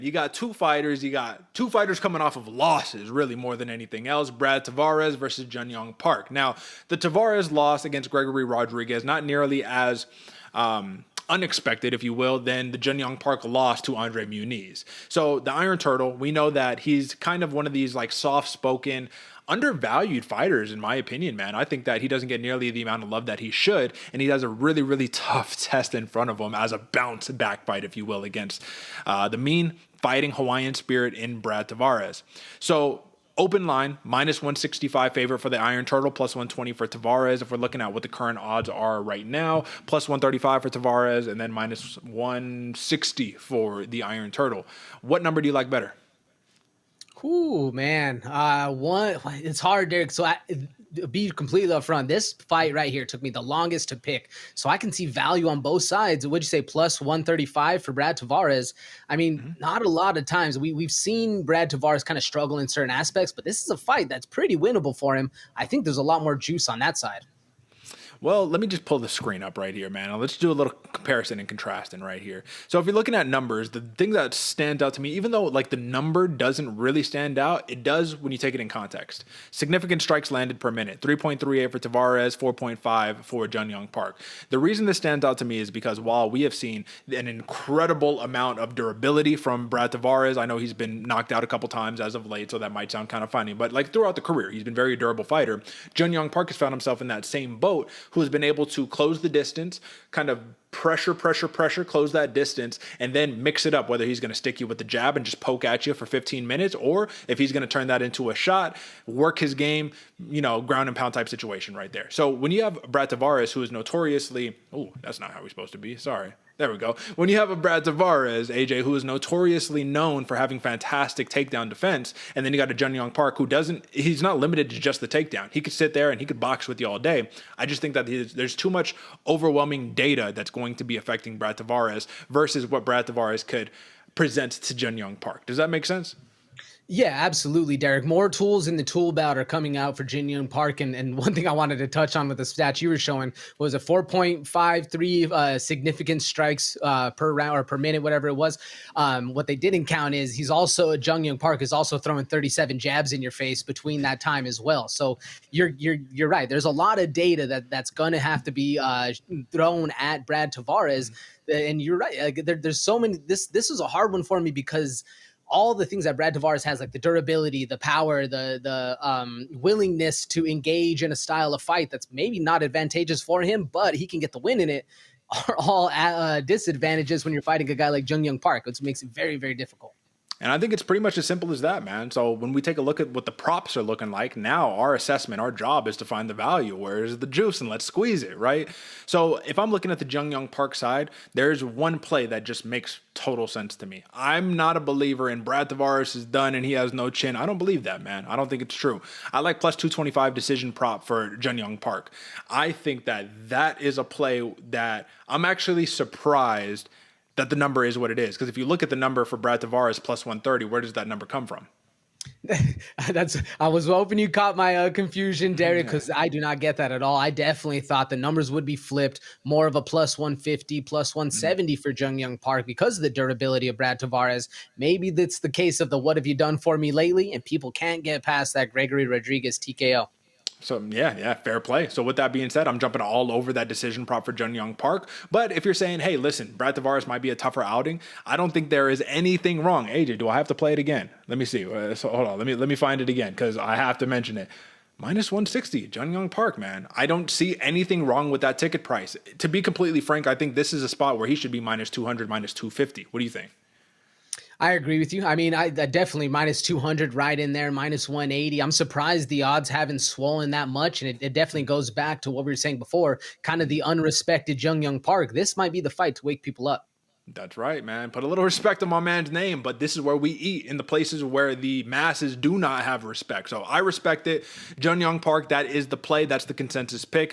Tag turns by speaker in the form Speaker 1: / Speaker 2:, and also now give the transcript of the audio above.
Speaker 1: You got two fighters. You got two fighters coming off of losses, really more than anything else. Brad Tavares versus JunYong Park. Now, the Tavares loss against Gregory Rodriguez, not nearly as unexpected, if you will, than the JunYong Park loss to Andre Muniz. So the Iron Turtle, we know that he's kind of one of these like soft-spoken, undervalued fighters, in my opinion, man. I think that he doesn't get nearly the amount of love that he should, and he has a really, really tough test in front of him as a bounce back fight, if you will, against the mean fighting Hawaiian spirit in Brad Tavares. So open line, -165 favorite for the Iron Turtle, +120 for Tavares. If we're looking at what the current odds are right now, +135 for Tavares, and then -160 for the Iron Turtle. What number do you like better?
Speaker 2: Ooh, man. It's hard, Derek. So be completely upfront. This fight right here took me the longest to pick. So I can see value on both sides. Would you say +135 for Brad Tavares? I mean, not a lot of times. We've seen Brad Tavares kind of struggle in certain aspects, but this is a fight that's pretty winnable for him. I think there's a lot more juice on that side.
Speaker 1: Well, let me just pull the screen up right here, man. Let's do a little comparison and contrasting right here. So if you're looking at numbers, the thing that stands out to me, even though like the number doesn't really stand out, it does when you take it in context. Significant strikes landed per minute, 3.38 for Tavares, 4.5 for JunYong Park. The reason this stands out to me is because while we have seen an incredible amount of durability from Brad Tavares, I know he's been knocked out a couple times as of late, so that might sound kind of funny, but like throughout the career, he's been a very durable fighter. JunYong Park has found himself in that same boat, who has been able to close the distance, kind of pressure, close that distance, and then mix it up, whether he's going to stick you with the jab and just poke at you for 15 minutes, or if he's going to turn that into a shot, work his game, ground and pound type situation right there. So when you have Brad Tavares, who is notoriously, oh, that's not how we're supposed to be, sorry. There we go. When you have a Brad Tavares, AJ, who is notoriously known for having fantastic takedown defense, and then you got a JunYong Park who he's not limited to just the takedown. He could sit there and he could box with you all day. I just think that there's too much overwhelming data that's going to be affecting Brad Tavares versus what Brad Tavares could present to JunYong Park. Does that make sense?
Speaker 2: Yeah, absolutely, Derek. More tools in the tool belt are coming out for JunYong Park. And one thing I wanted to touch on with the stats you were showing was a 4.53 significant strikes per round or per minute, whatever it was. What they didn't count is JunYong Park is also throwing 37 jabs in your face between that time as well. So you're right. There's a lot of data that's going to have to be thrown at Brad Tavares. And you're right. Like, there's so many. This is a hard one for me because all the things that Brad Tavares has, like the durability, the power, the willingness to engage in a style of fight that's maybe not advantageous for him, but he can get the win in it, are all disadvantages when you're fighting a guy like JunYong Park, which makes it very, very difficult.
Speaker 1: And I think it's pretty much as simple as that, man. So when we take a look at what the props are looking like, now our assessment, our job is to find the value. Where's the juice? And let's squeeze it, right? So if I'm looking at the JunYong Park side, there's one play that just makes total sense to me. I'm not a believer in Brad Tavares is done and he has no chin. I don't believe that, man. I don't think it's true. I like +225 decision prop for JunYong Park. I think that is a play that I'm actually surprised that the number is what it is. Because if you look at the number for Brad Tavares +130, where does that number come from?
Speaker 2: I was hoping you caught my confusion, Derek, because I do not get that at all. I definitely thought the numbers would be flipped, more of a +150, +170 for JunYong Park because of the durability of Brad Tavares. Maybe that's the case of the what have you done for me lately, and people can't get past that Gregory Rodriguez TKO.
Speaker 1: So yeah, fair play. So with that being said, I'm jumping all over that decision prop for JunYong Park. But if you're saying, hey, listen, Brad Tavares might be a tougher outing, I don't think there is anything wrong. AJ, do I have to play it again? Let me see. So hold on, let me find it again because I have to mention it. -160, JunYong Park, man. I don't see anything wrong with that ticket price. To be completely frank, I think this is a spot where he should be -200, -250. What do you think?
Speaker 2: I agree with you. I mean, I definitely -200 right in there, -180. I'm surprised the odds haven't swollen that much. And it definitely goes back to what we were saying before, kind of the unrespected JunYong Park. This might be the fight to wake people up.
Speaker 1: That's right, man. Put a little respect on my man's name, but this is where we eat, in the places where the masses do not have respect. So I respect it. JunYong Park, that is the play. That's the consensus pick.